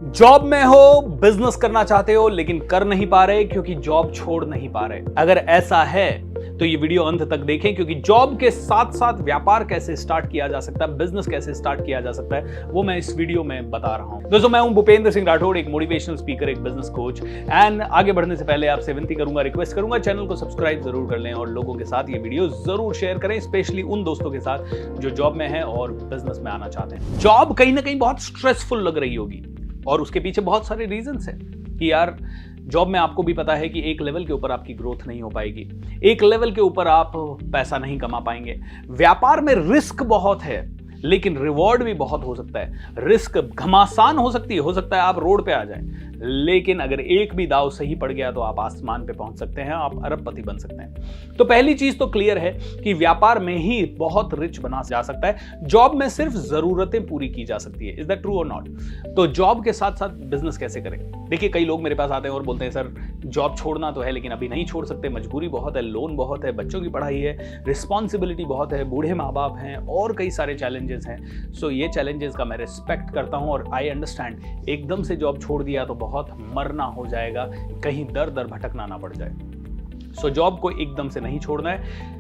Job में हो, business करना चाहते हो लेकिन कर नहीं पा रहे क्योंकि जॉब छोड़ नहीं पा रहे। अगर ऐसा है तो ये वीडियो अंत तक देखें, क्योंकि जॉब के साथ साथ व्यापार कैसे स्टार्ट किया जा सकता है, बिजनेस कैसे स्टार्ट किया जा सकता है, वो मैं इस वीडियो में बता रहा हूं। दोस्तों, मैं हूं भूपेंद्र सिंह राठौड़, एक मोटिवेशनल स्पीकर, एक बिजनेस कोच। एंड आगे बढ़ने से पहले आपसे विनती करूंगा, रिक्वेस्ट करूंगा, चैनल को सब्सक्राइब जरूर कर लें और लोगों के साथ ये वीडियो जरूर शेयर करें, स्पेशली उन दोस्तों के साथ जो जॉब में है और बिजनेस में आना चाहते हैं। जॉब कहीं ना कहीं बहुत स्ट्रेसफुल लग रही होगी और उसके पीछे बहुत सारे रीजंस हैं कि यार जॉब में आपको भी पता है कि एक लेवल के ऊपर आपकी ग्रोथ नहीं हो पाएगी, एक लेवल के ऊपर आप पैसा नहीं कमा पाएंगे। व्यापार में रिस्क बहुत है लेकिन रिवॉर्ड भी बहुत हो सकता है। रिस्क घमासान हो सकता है आप रोड पे आ जाएं, लेकिन अगर एक भी दाव सही पड़ गया तो आप आसमान पे पहुंच सकते हैं, आप अरबपति बन सकते हैं। तो पहली चीज तो क्लियर है कि व्यापार में ही बहुत रिच बना जा सकता है, जॉब में सिर्फ जरूरतें पूरी की जा सकती है। इज दैट ट्रू और नॉट? तो जॉब के साथ साथ बिजनेस कैसे करें? देखिए, कई लोग मेरे पास आते हैं और बोलते हैं सर जॉब छोड़ना तो है लेकिन अभी नहीं छोड़ सकते, मजबूरी बहुत है, लोन बहुत है, बच्चों की पढ़ाई है, रिस्पॉन्सिबिलिटी बहुत है, बूढ़े माँ बाप हैं और कई सारे चैलेंजेस हैं। सो ये चैलेंजेस का मैं रिस्पेक्ट करता हूं और आई अंडरस्टैंड। एकदम से जॉब छोड़ दिया तो बहुत मरना हो जाएगा, कहीं दर दर भटकना ना पड़ जाए। सो जॉब को एकदम से नहीं छोड़ना है,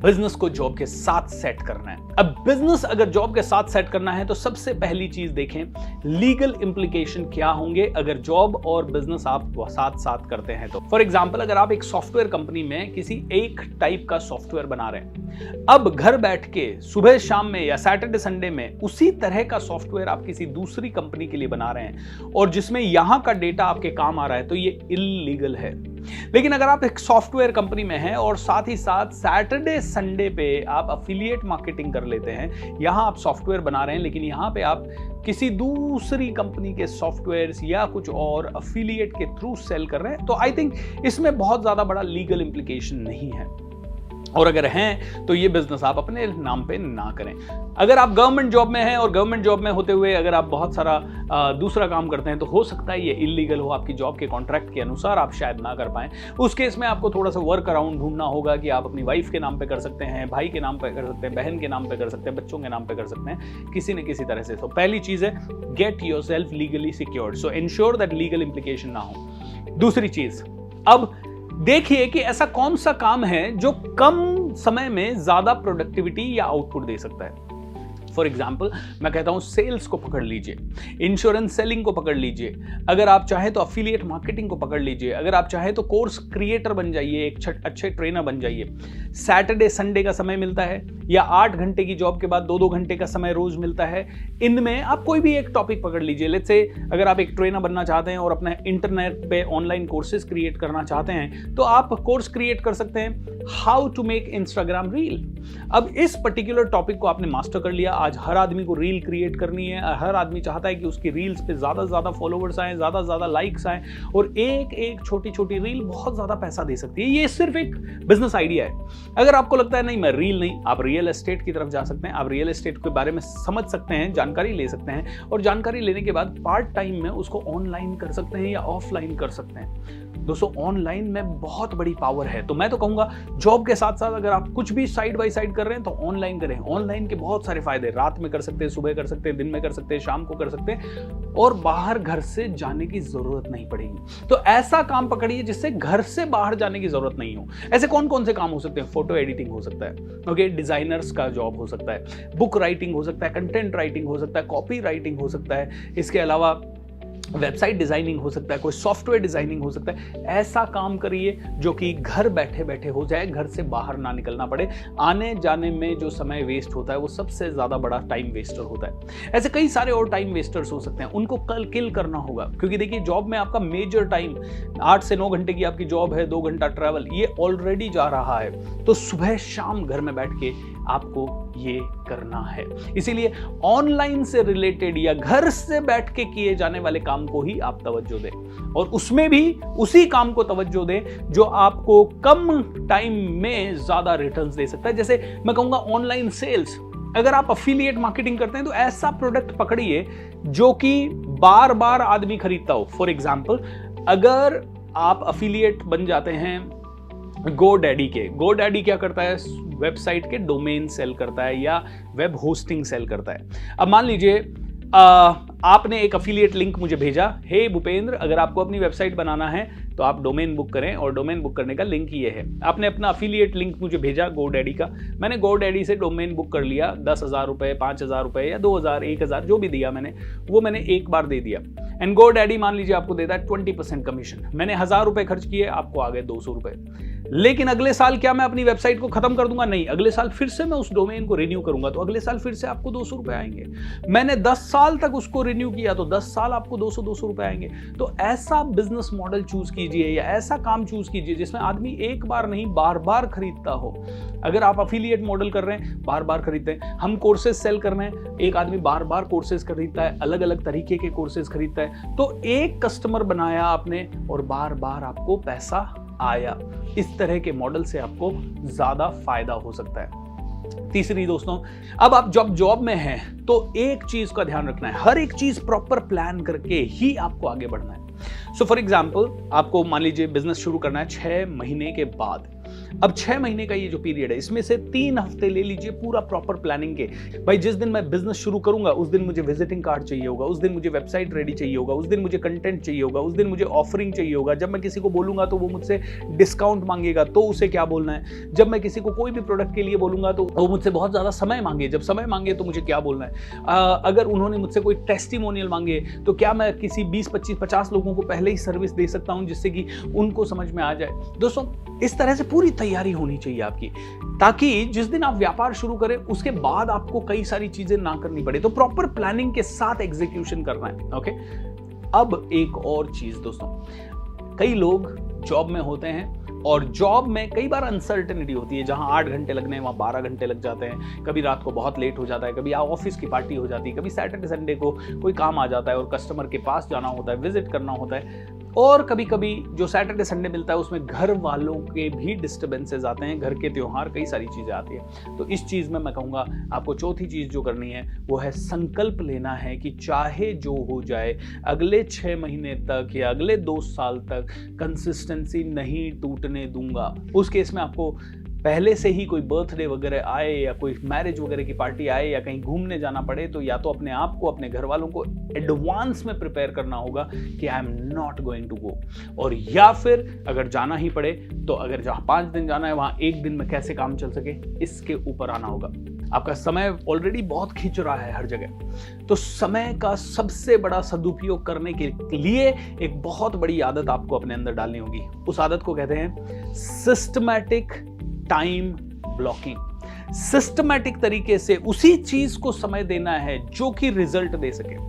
बिजनेस को जॉब के साथ सेट करना है। अब बिजनेस अगर जॉब के साथ सेट करना है तो सबसे पहली चीज देखें, लीगल इंप्लीकेशन क्या होंगे अगर जॉब और बिजनेस आप साथ साथ करते हैं तो। फॉर एग्जांपल, अगर आप एक सॉफ्टवेयर कंपनी में किसी एक टाइप का सॉफ्टवेयर बना रहे हैं, अब घर बैठ के सुबह शाम में या सैटरडे संडे में उसी तरह का सॉफ्टवेयर आप किसी दूसरी कंपनी के लिए बना रहे हैं और जिसमें यहां का डेटा आपके काम आ रहा है, तो ये इल्लीगल है। लेकिन अगर आप एक सॉफ्टवेयर कंपनी में हैं और साथ ही साथ सैटरडे संडे पे आप अफिलिएट मार्केटिंग कर लेते हैं, यहां आप सॉफ्टवेयर बना रहे हैं लेकिन यहां पे आप किसी दूसरी कंपनी के सॉफ्टवेयर्स या कुछ और अफिलिएट के थ्रू सेल कर रहे हैं, तो आई थिंक इसमें बहुत ज्यादा बड़ा लीगल इंप्लीकेशन नहीं है। और अगर हैं तो ये बिजनेस आप अपने नाम पे ना करें। अगर आप गवर्नमेंट जॉब में हैं और गवर्नमेंट जॉब में होते हुए अगर आप बहुत सारा दूसरा काम करते हैं तो हो सकता है ये इलीगल हो, आपकी जॉब के कॉन्ट्रैक्ट के अनुसार आप शायद ना कर पाएं। उस केस में आपको थोड़ा सा वर्क अराउंड ढूंढना होगा कि आप अपनी वाइफ के नाम पे कर सकते हैं, भाई के नाम पे कर सकते हैं, बहन के नाम पे कर सकते हैं, बच्चों के नाम पे कर सकते हैं, किसी न किसी तरह से। तो पहली चीज है, get yourself legally secured, so ensure that legal implication ना हो। दूसरी चीज, अब देखिए कि ऐसा कौन सा काम है जो कम समय में ज्यादा प्रोडक्टिविटी या आउटपुट दे सकता है। फॉर एग्जाम्पल, मैं कहता हूं सेल्स को पकड़ लीजिए, इंश्योरेंस सेलिंग को पकड़ लीजिए, अगर आप चाहें तो अफिलिएट मार्केटिंग को पकड़ लीजिए, अगर आप चाहें तो कोर्स क्रिएटर बन जाइए, एक अच्छे ट्रेनर बन जाइए। सैटरडे संडे का समय मिलता है या 8 घंटे की जॉब के बाद 2-2 घंटे का समय रोज मिलता है, इनमें आप कोई भी एक टॉपिक पकड़ लीजिए। लेट्स से अगर आप एक ट्रेनर बनना चाहते हैं और अपने इंटरनेट पे ऑनलाइन कोर्सेज क्रिएट करना चाहते हैं तो आप कोर्स क्रिएट कर सकते हैं, how to make Instagram reel. अब इस पर्टिकुलर टॉपिक को आपने मास्टर कर लिया। आज हर आदमी को रील क्रिएट करनी है, हर आदमी चाहता है कि उसकी रील्स पे ज्यादा से ज्यादा फॉलोवर्स आए, ज्यादा से ज्यादा लाइक्स आए, और एक एक छोटी छोटी रील बहुत ज्यादा पैसा दे सकती है। ये सिर्फ एक बिजनेस आइडिया है। अगर आपको लगता है नहीं मैं रील नहीं, आप रियल एस्टेट की तरफ जा सकते हैं, आप रियल एस्टेट के बारे में समझ सकते हैं, जानकारी ले सकते हैं और जानकारी लेने के बाद पार्ट टाइम में उसको ऑनलाइन कर सकते हैं या ऑफलाइन कर सकते हैं। दोस्तों, ऑनलाइन में बहुत बड़ी पावर है। तो मैं तो कहूंगा जॉब के साथ साथ अगर आप कुछ भी साइड बाय साइड कर रहे हैं तो ऑनलाइन करें। ऑनलाइन के बहुत सारे फायदे, रात में कर सकते हैं, सुबह कर सकते हैं, दिन में कर सकते हैं, शाम को कर सकते हैं और बाहर घर से जाने की जरूरत नहीं पड़ेगी। तो ऐसा काम पकड़िए जिससे घर से बाहर जाने की जरूरत नहीं हो। ऐसे कौन कौन से काम हो सकते हैं? फोटो एडिटिंग हो सकता है, ओके, डिजाइनर्स का जॉब हो सकता है, बुक राइटिंग हो सकता है, कंटेंट राइटिंग हो सकता है, कॉपी राइटिंग हो सकता है, इसके अलावा वेबसाइट डिजाइनिंग हो सकता है, कोई सॉफ्टवेयर डिजाइनिंग हो सकता है। ऐसा काम करिए जो कि घर बैठे बैठे हो जाए, घर से बाहर ना निकलना पड़े। आने जाने में जो समय वेस्ट होता है वो सबसे ज्यादा बड़ा टाइम वेस्टर होता है। ऐसे कई सारे और टाइम वेस्टर्स हो सकते हैं, उनको कल किल करना होगा, क्योंकि देखिए जॉब में आपका मेजर टाइम 8 से 9 घंटे की आपकी जॉब है, 2 घंटा ट्रैवल, ये ऑलरेडी जा रहा है। तो सुबह शाम घर में बैठ के आपको ये करना है। इसीलिए ऑनलाइन से रिलेटेड या घर से बैठ के किए जाने वाले काम को ही आप तवज्जो दें और उसमें भी उसी काम को तवज्जो दें जो आपको कम टाइम में ज्यादा रिटर्न्स दे सकता है। जैसे मैं कहूंगा ऑनलाइन सेल्स, अगर आप अफिलिएट मार्केटिंग करते हैं तो ऐसा प्रोडक्ट पकड़िए जो कि बार बार आदमी खरीदता हो। फॉर एग्जाम्पल, अगर आप अफिलिएट बन जाते हैं गोडैडी के, गोडैडी क्या करता है? वेबसाइट के डोमेन सेल करता है या वेब होस्टिंग सेल करता है। अब मान लीजिए आपने एक अफिलिएट लिंक मुझे भेजा, हे भूपेंद्र अगर आपको अपनी वेबसाइट बनाना है तो आप डोमेन बुक करें, और डोमेन बुक करने का लिंक ये है। आपने अपना अफिलिएट लिंक मुझे भेजा GoDaddy का, मैंने GoDaddy से डोमेन बुक कर लिया, 10,000 रुपए, 5,000 रुपए या 2,000, 1,000 जो भी दिया मैंने, वो मैंने एक बार दे दिया। एंड GoDaddy मान लीजिए आपको देता है 20% कमीशन। मैंने 1,000 रुपए खर्च किए, आपको आ गए 200 रुपए। लेकिन अगले साल क्या मैं अपनी वेबसाइट को खत्म कर दूंगा? नहीं, अगले साल फिर से मैं उस डोमेन को रिन्यू करूंगा, तो अगले साल फिर से आपको 200 रुपए आएंगे। मैंने 10 साल तक उसको रिन्यू किया तो 10 साल आपको 200 रुपए आएंगे। तो ऐसा बिजनेस मॉडल चूज कीजिए या ऐसा काम चूज कीजिए जिसमें आदमी एक बार नहीं बार बार खरीदता हो। अगर आप अफिलिएट मॉडल कर रहे हैं, बार बार खरीदते हैं, हम कोर्सेज सेल कर रहे हैं, एक आदमी बार बार कोर्सेज खरीदता है, अलग अलग तरीके के कोर्सेज खरीदता है, तो एक कस्टमर बनाया आपने और बार बार आपको पैसा आया। इस तरह के मॉडल से आपको ज्यादा फायदा हो सकता है। तीसरी दोस्तों, अब आप जब जॉब में हैं तो एक चीज का ध्यान रखना है, हर एक चीज प्रॉपर प्लान करके ही आपको आगे बढ़ना है। सो फॉर एग्जाम्पल, आपको मान लीजिए बिजनेस शुरू करना है 6 महीने के बाद। अब 6 महीने का ये जो पीरियड है, इसमें से 3 हफ्ते ले लीजिए पूरा प्रॉपर प्लानिंग के। भाई जिस दिन मैं बिजनेस शुरू करूंगा उस दिन मुझे विजिटिंग कार्ड चाहिए होगा, उस दिन मुझे वेबसाइट रेडी चाहिए होगा, उस दिन मुझे कंटेंट चाहिए होगा, उस दिन मुझे ऑफरिंग चाहिए होगा। जब मैं किसी को बोलूंगा तो वो मुझसे डिस्काउंट मांगेगा, तो उसे क्या बोलना है। जब मैं किसी को कोई भी प्रोडक्ट के लिए बोलूंगा तो वो मुझसे बहुत ज्यादा समय मांगे, जब समय मांगे तो मुझे क्या बोलना है। अगर उन्होंने मुझसे कोई टेस्टिमोनियल मांगे तो क्या मैं किसी 20, 25, 50 लोगों को पहले ही सर्विस दे सकता हूं जिससे कि उनको समझ में आ जाए। दोस्तों, इस तरह से पूरी तैयारी होनी चाहिए आपकी, ताकि जिस दिन आप व्यापार शुरू करें उसके बाद आपको कई सारी चीजें ना करनी पड़े। तो प्रॉपर प्लानिंग के साथ एग्जीक्यूशन करना है। ओके, अब एक और चीज दोस्तों, कई लोग जॉब में होते हैं और जॉब में कई बार अनसर्टेनिटी होती है, जहां 8 घंटे लगने हैं वहां 12 घंटे लग जाते हैं, कभी रात को बहुत लेट हो जाता है, कभी ऑफिस की पार्टी हो जाती है, कभी सैटरडे संडे को कोई काम आ जाता है और कस्टमर के पास जाना होता है, विजिट करना होता है, और कभी कभी जो सैटरडे संडे मिलता है उसमें घर वालों के भी डिस्टर्बेंसेस आते हैं, घर के त्योहार, कई सारी चीजें आती है। तो इस चीज में मैं कहूंगा आपको चौथी चीज जो करनी है वो है संकल्प लेना है कि चाहे जो हो जाए अगले 6 महीने तक या अगले 2 साल तक कंसिस्टेंसी नहीं टूटने दूंगा। उस केस में आपको पहले से ही कोई बर्थडे वगैरह आए या कोई मैरिज वगैरह की पार्टी आए या कहीं घूमने जाना पड़े तो या तो अपने आप को, अपने घर वालों को एडवांस में प्रिपेयर करना होगा कि I am not going to go, और या फिर अगर जाना ही पड़े तो अगर जहां 5 दिन जाना है वहां 1 दिन में कैसे काम चल सके इसके ऊपर आना होगा। आपका समय ऑलरेडी बहुत खींच रहा है हर जगह, तो समय का सबसे बड़ा सदुपयोग करने के लिए एक बहुत बड़ी आदत आपको अपने अंदर डालनी होगी। उस आदत को कहते हैं सिस्टमैटिक टाइम ब्लॉकिंग। सिस्टमैटिक तरीके से उसी चीज को समय देना है जो कि रिजल्ट दे सके।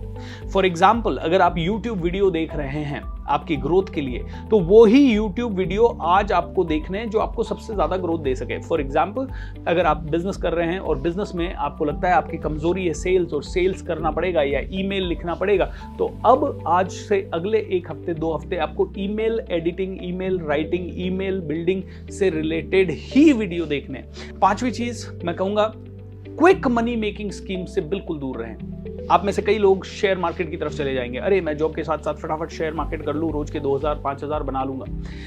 फॉर एग्जाम्पल, अगर आप YouTube वीडियो देख रहे हैं आपकी ग्रोथ के लिए, तो वो ही YouTube वीडियो आज आपको देखने हैं जो आपको सबसे ज्यादा ग्रोथ दे सके। फॉर एग्जाम्पल, अगर आप बिजनेस कर रहे हैं और बिजनेस में आपको लगता है आपकी कमजोरी है सेल्स, और सेल्स करना पड़ेगा या ईमेल लिखना पड़ेगा, तो अब आज से अगले 1 हफ्ते 2 हफ्ते आपको email editing, email writing, email building से रिलेटेड ही वीडियो देखने। 5वीं चीज मैं कहूंगा, क्विक मनी मेकिंग स्कीम से बिल्कुल दूर रहें। आप में से कई लोग शेयर मार्केट की तरफ चले जाएंगे, अरे मैं जॉब के साथ साथ फटाफट शेयर मार्केट कर लूं, रोज के 2,000 5,000 बना लूंगा।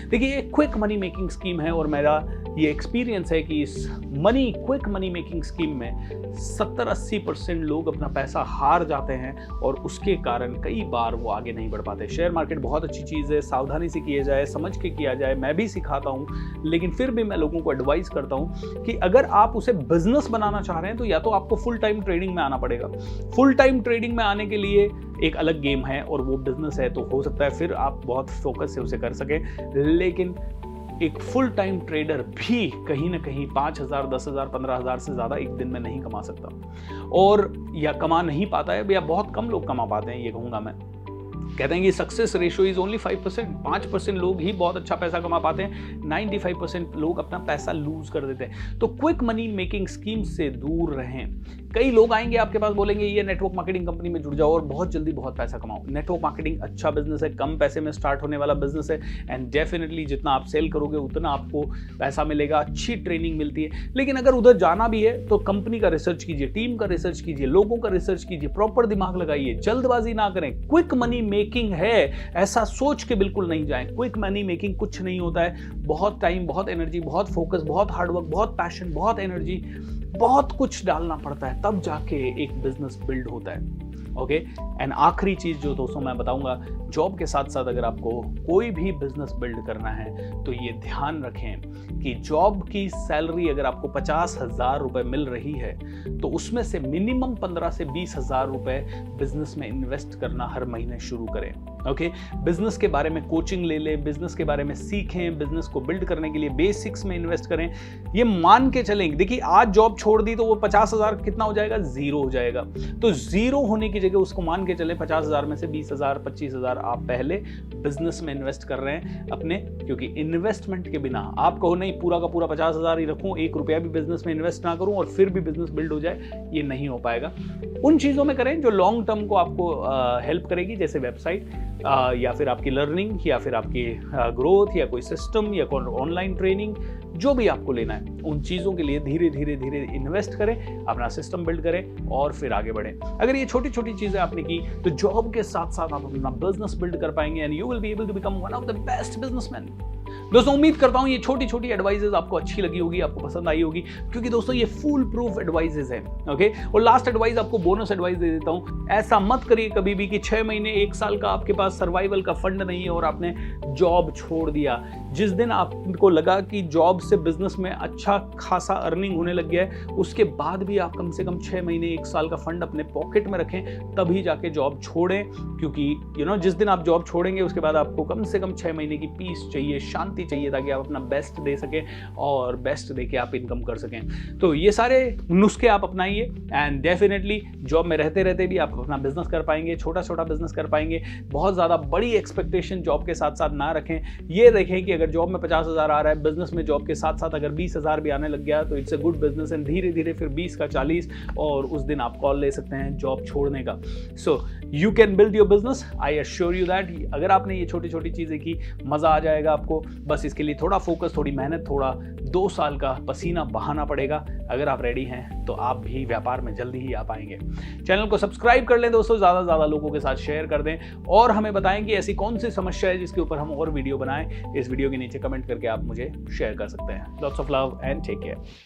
देखिए, ये क्विक मनी मेकिंग स्कीम है और मेरा ये एक्सपीरियंस है कि इस क्विक मनी मेकिंग स्कीम में 70-80% लोग अपना पैसा हार जाते हैं और उसके कारण कई बार वो आगे नहीं बढ़ पाते। शेयर मार्केट बहुत अच्छी चीज़ है, सावधानी से किया जाए, समझ के किया जाए, मैं भी सिखाता हूँ, लेकिन फिर भी मैं लोगों को एडवाइस करता हूँ कि अगर आप उसे बिजनेस बनाना चाह रहे हैं तो या तो आपको फुल टाइम ट्रेडिंग में आना पड़ेगा। फुल टाइम ट्रेडिंग में आने के लिए एक अलग गेम है और वो बिजनेस है, तो हो सकता है फिर आप बहुत फोकस से उसे कर सकें, लेकिन एक फुल टाइम ट्रेडर भी कहीं ना कहीं 5,000, 10,000, 15,000 से ज्यादा एक दिन में नहीं कमा सकता, और या कमा नहीं पाता है, या बहुत कम लोग कमा पाते हैं, ये कहूंगा मैं। कहते हैं कि सक्सेस रेशियो इज ओनली 5%। 5% लोग ही बहुत अच्छा पैसा कमा पाते हैं, 95% लोग अपना पैसा लूज कर देते हैं। तो क्विक मनी मेकिंग स्कीम से दूर रहें। कई लोग आएंगे आपके पास, बोलेंगे ये नेटवर्क मार्केटिंग कंपनी में जुड़ जाओ और बहुत जल्दी बहुत पैसा कमाओ। नेटवर्क मार्केटिंग अच्छा बिजनेस है, कम पैसे में स्टार्ट होने वाला बिजनेस है, एंड डेफिनेटली जितना आप सेल करोगे उतना आपको पैसा मिलेगा, अच्छी ट्रेनिंग मिलती है। लेकिन अगर उधर जाना भी है तो कंपनी का रिसर्च कीजिए, टीम का रिसर्च कीजिए, लोगों का रिसर्च कीजिए, प्रॉपर दिमाग लगाइए, जल्दबाजी ना करें। क्विक मनी मेकिंग है ऐसा सोच के बिल्कुल नहीं जाएं। क्विक मनी मेकिंग कुछ नहीं होता है, बहुत टाइम, बहुत एनर्जी, बहुत फोकस, बहुत हार्डवर्क, बहुत पैशन, बहुत एनर्जी, बहुत कुछ डालना पड़ता है, तब जाके एक बिजनेस बिल्ड होता है। ओके। एंड आखिरी चीज जो दोस्तों मैं बताऊंगा, जॉब के साथ साथ अगर आपको कोई भी बिजनेस बिल्ड करना है तो ये ध्यान रखें कि जॉब की सैलरी अगर आपको 50,000 रुपए मिल रही है तो उसमें से मिनिमम 15 से 20,000 रुपए बिजनेस में इन्वेस्ट करना हर महीने शुरू करें। ओके, बिजनेस के बारे में कोचिंग ले लें, बिजनेस के बारे में सीखें, बिजनेस को बिल्ड करने के लिए बेसिक्स में इन्वेस्ट करें। ये मान के चलें, देखिए आज जॉब छोड़ दी तो वो 50,000 कितना हो जाएगा, जीरो हो जाएगा। तो जीरो होने की जगह उसको मान के चलें 50,000 में से 20,000 25,000 आप पहले बिजनेस में इन्वेस्ट कर रहे हैं अपने, क्योंकि इन्वेस्टमेंट के बिना आप कहो नहीं पूरा का पूरा 50,000 ही रखूं, 1 रुपया भी बिजनेस में इन्वेस्ट ना करूं और फिर भी बिजनेस बिल्ड हो जाए, ये नहीं हो पाएगा। उन चीजों में करें जो लॉन्ग टर्म को आपको हेल्प करेगी, जैसे वेबसाइट या फिर आपकी लर्निंग या फिर आपकी ग्रोथ या कोई सिस्टम या कोई ऑनलाइन ट्रेनिंग, जो भी आपको लेना है उन चीज़ों के लिए धीरे धीरे धीरे इन्वेस्ट करें, अपना सिस्टम बिल्ड करें और फिर आगे बढ़ें। अगर ये छोटी छोटी चीज़ें आपने की तो जॉब के साथ साथ आप अपना बिजनेस बिल्ड कर पाएंगे and you will be able to become one of the best businessman. दोस्तों उम्मीद करता हूं ये छोटी छोटी एडवाइजेज आपको अच्छी लगी होगी, आपको पसंद आई होगी, क्योंकि दोस्तों ये फुल प्रूफ एडवाइजेज हैं। ओके, और लास्ट एडवाइस आपको बोनस एडवाइस दे देता हूं, ऐसा मत करिए कभी भी कि 6 महीने 1 साल का आपके पास सर्वाइवल का फंड नहीं है और आपने जॉब छोड़ दिया। जिस दिन आपको लगा कि जॉब से बिजनेस में अच्छा खासा अर्निंग होने लग गया है, उसके बाद भी आप कम से कम 6 महीने 1 साल का फंड अपने पॉकेट में रखें, तभी जाके जॉब छोड़ें। क्योंकि जिस दिन आप जॉब छोड़ेंगे उसके बाद आपको कम से कम 6 महीने की पीस चाहिए, शांति चाहिए, ताकि आप अपना बेस्ट दे सकें और बेस्ट देके आप इनकम कर सकें। तो ये सारे नुस्खे आप अपनाइए एंड डेफिनेटली जॉब में रहते रहते भी आप अपना बिजनेस कर पाएंगे, छोटा छोटा बिजनेस कर पाएंगे। बहुत ज़्यादा बड़ी एक्सपेक्टेशन जॉब के साथ साथ ना रखें। ये देखें कि अगर जॉब में 50,000 आ रहा है, बिजनेस में जॉब के साथ साथ अगर 20,000 भी आने लग गया तो it's a good business and धीरे धीरे फिर 20 का 40 और उस दिन आप कॉल ले सकते हैं जॉब छोड़ने का। So you can build your business, I assure you that. अगर आपने ये छोटी छोटी चीज़ें की, मज़ा आ जाएगा आपको। बस इसके लिए थोड़ा फोकस, थोड़ी मेहनत, थोड़ा 2 साल का पसीना बहाना पड़ेगा। अगर आप रेडी हैं तो आप भी व्यापार में जल्दी ही आ पाएंगे। चैनल को सब्सक्राइब कर लें दोस्तों, ज़्यादा से ज़्यादा लोगों के साथ शेयर कर दें और हमें बताएं कि ऐसी कौन सी समस्या है जिसके ऊपर हम और वीडियो बनाएं। इस वीडियो के नीचे कमेंट करके आप मुझे शेयर कर सकते हैं। Lots of love and take care.